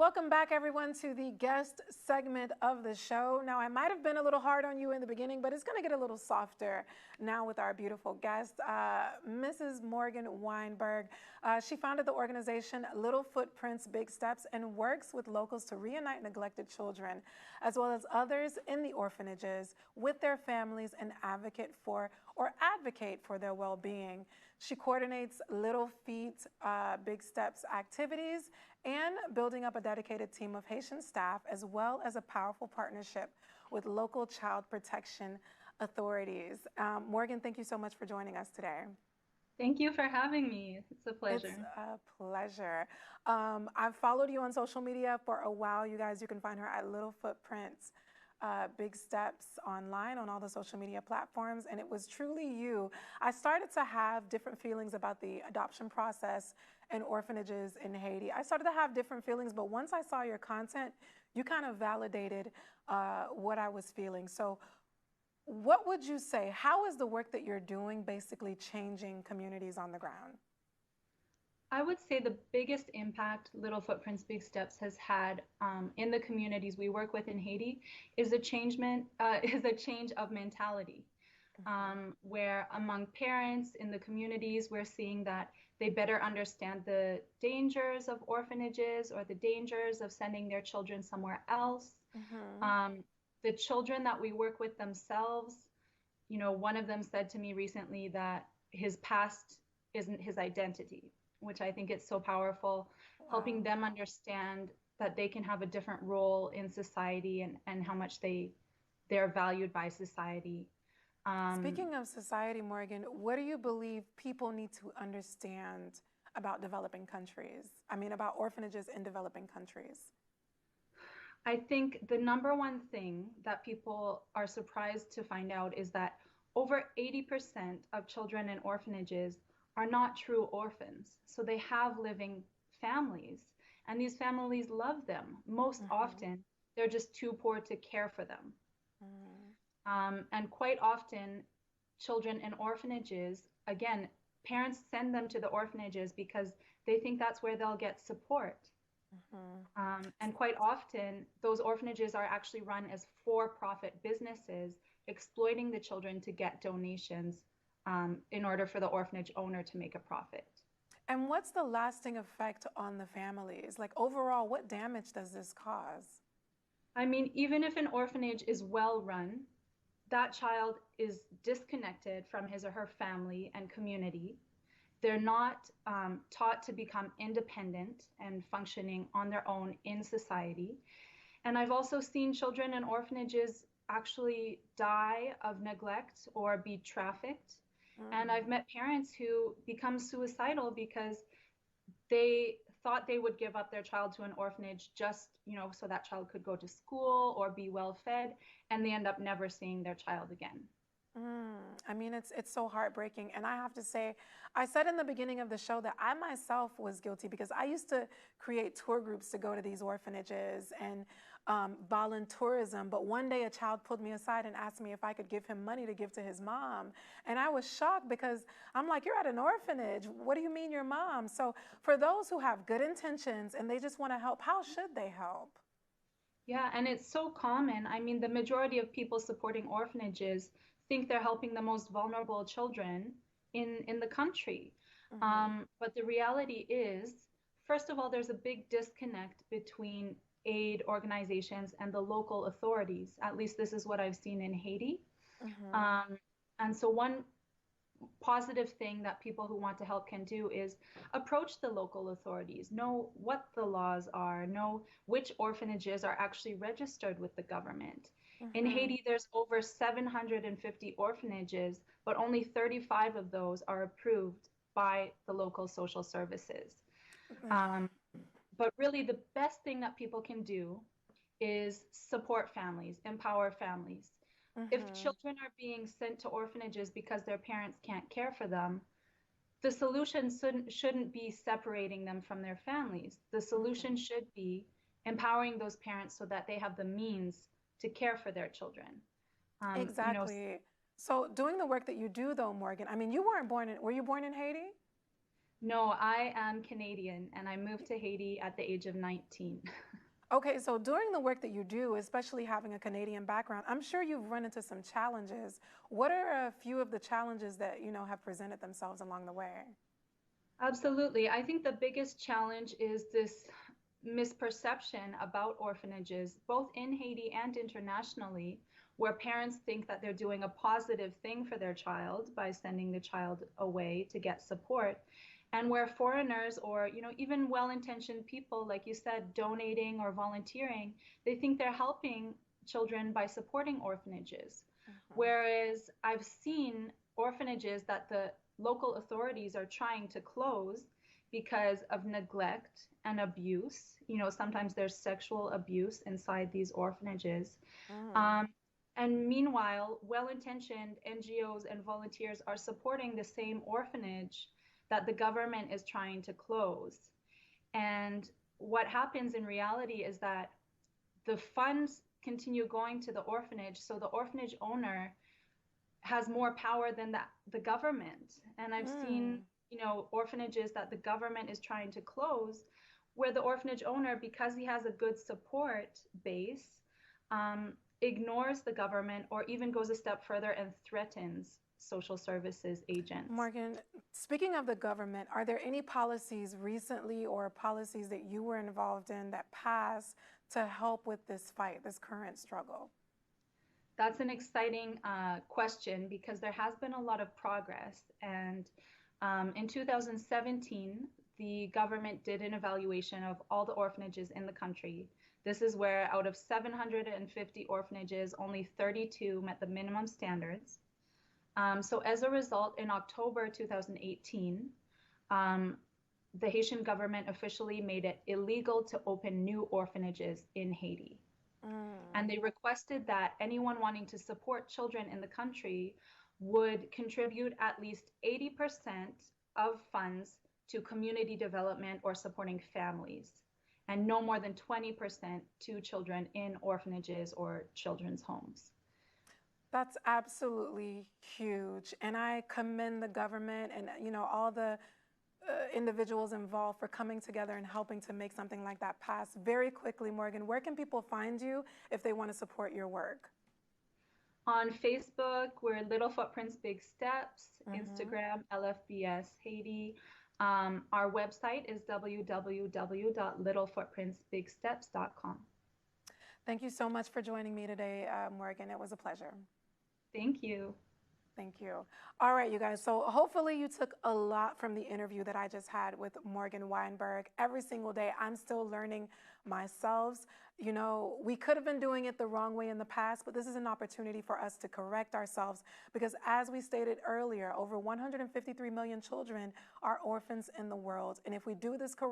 Welcome back, everyone, to the guest segment of the show. Now, I might have been a little hard on you in the beginning, but it's going to get a little softer now with our beautiful guest, Mrs. Morgan Wienberg. She founded the organization Little Footprints, Big Steps, and works with locals to reunite neglected children, as well as others in the orphanages, with their families and advocate for their well-being. She coordinates Little Feet, Big Steps activities and building up a dedicated team of Haitian staff, as well as a powerful partnership with local child protection authorities. Morgan, thank you so much for joining us today. Thank you for having me. It's a pleasure. It's a pleasure. I've followed you on social media for a while. You guys, you can find her at Little Footprints, Big Steps online on all the social media platforms, and it was truly you. I started to have different feelings about the adoption process and orphanages in Haiti. I started to have different feelings, but once I saw your content, you kind of validated what I was feeling. So what would you say, how is the work that you're doing basically changing communities on the ground? I would say the biggest impact Little Footprints, Big Steps has had in the communities we work with in Haiti is a change of mentality, where among parents in the communities, we're seeing that they better understand the dangers of orphanages or the dangers of sending their children somewhere else. The children that we work with themselves, you know, one of them said to me recently that his past isn't his identity, which I think is so powerful, helping them understand that they can have a different role in society and how much they're valued by society. Speaking of society, Morgan, what do you believe people need to understand about developing countries? I mean, about orphanages in developing countries? I think the number one thing that people are surprised to find out is that over 80% of children in orphanages are not true orphans. So they have living families, and these families love them. Most often, they're just too poor to care for them. And quite often, children in orphanages, again, parents send them to the orphanages because they think that's where they'll get support. And quite often, those orphanages are actually run as for-profit businesses, exploiting the children to get donations in order for the orphanage owner to make a profit. And what's the lasting effect on the families? Like overall, what damage does this cause? I mean, even if an orphanage is well run, that child is disconnected from his or her family and community. They're not taught to become independent and functioning on their own in society. And I've also seen children in orphanages actually die of neglect or be trafficked. And I've met parents who become suicidal because they thought they would give up their child to an orphanage just, you know, so that child could go to school or be well fed, and they end up never seeing their child again. I mean, it's so heartbreaking. And I have to say, I said in the beginning of the show that I myself was guilty because I used to create tour groups to go to these orphanages and voluntourism. But one day a child pulled me aside and asked me if I could give him money to give to his mom. And I was shocked because I'm like, you're at an orphanage. What do you mean your mom? So for those who have good intentions and they just want to help, how should they help? Yeah, and it's so common. I mean, the majority of people supporting orphanages think they're helping the most vulnerable children in the country. But the reality is, first of all, there's a big disconnect between aid organizations and the local authorities. At least this is what I've seen in Haiti. And so one positive thing that people who want to help can do is approach the local authorities, know what the laws are, know which orphanages are actually registered with the government. In Haiti, there's over 750 orphanages, but only 35 of those are approved by the local social services. But really, the best thing that people can do is support families, empower families. If children are being sent to orphanages because their parents can't care for them, the solution shouldn't be separating them from their families. The solution should be empowering those parents so that they have the means to care for their children. Exactly. You know, so doing the work that you do, though, Morgan, I mean, you weren't born in, were you born in Haiti? No, I am Canadian, and I moved to Haiti at the age of 19. Okay, so during the work that you do, especially having a Canadian background, I'm sure you've run into some challenges. What are a few of the challenges that, have presented themselves along the way? Absolutely. I think the biggest challenge is this misperception about orphanages, both in Haiti and internationally, where parents think that they're doing a positive thing for their child by sending the child away to get support, and where foreigners or even well-intentioned people, like you said, donating or volunteering, they think they're helping children by supporting orphanages. Mhm. Whereas I've seen orphanages that the local authorities are trying to close because of neglect and abuse. Sometimes there's sexual abuse inside these orphanages. Mm. Um, and meanwhile, well-intentioned NGOs and volunteers are supporting the same orphanage that the government is trying to close. And what happens in reality is that the funds continue going to the orphanage, so the orphanage owner has more power than the government. And I've seen, Mm. orphanages that the government is trying to close, where the orphanage owner, because he has a good support base, ignores the government or even goes a step further and threatens social services agents. Morgan, speaking of the government, are there any policies recently or policies that you were involved in that passed to help with this fight, this current struggle? That's an exciting question because there has been a lot of progress. And in 2017, the government did an evaluation of all the orphanages in the country. This is where out of 750 orphanages, only 32 met the minimum standards. So as a result, in October 2018, um, the Haitian government officially made it illegal to open new orphanages in Haiti. Mm. And they requested that anyone wanting to support children in the country would contribute at least 80% of funds to community development or supporting families, and no more than 20% to children in orphanages or children's homes. That's absolutely huge. And I commend the government and, all the individuals involved for coming together and helping to make something like that pass very quickly. Morgan, where can people find you if they want to support your work? On Facebook, we're Little Footprints, Big Steps. Hmm. Instagram, LFBS Haiti. Our website is www.littlefootprintsbigsteps.com. Thank you so much for joining me today, Morgan. It was a pleasure. Thank you. Thank you. All right, you guys. So hopefully you took a lot from the interview that I just had with Morgan Wienberg. Every single day, I'm still learning myself. We could have been doing it the wrong way in the past, but this is an opportunity for us to correct ourselves because as we stated earlier, over 153 million children are orphans in the world. And if we do this correctly,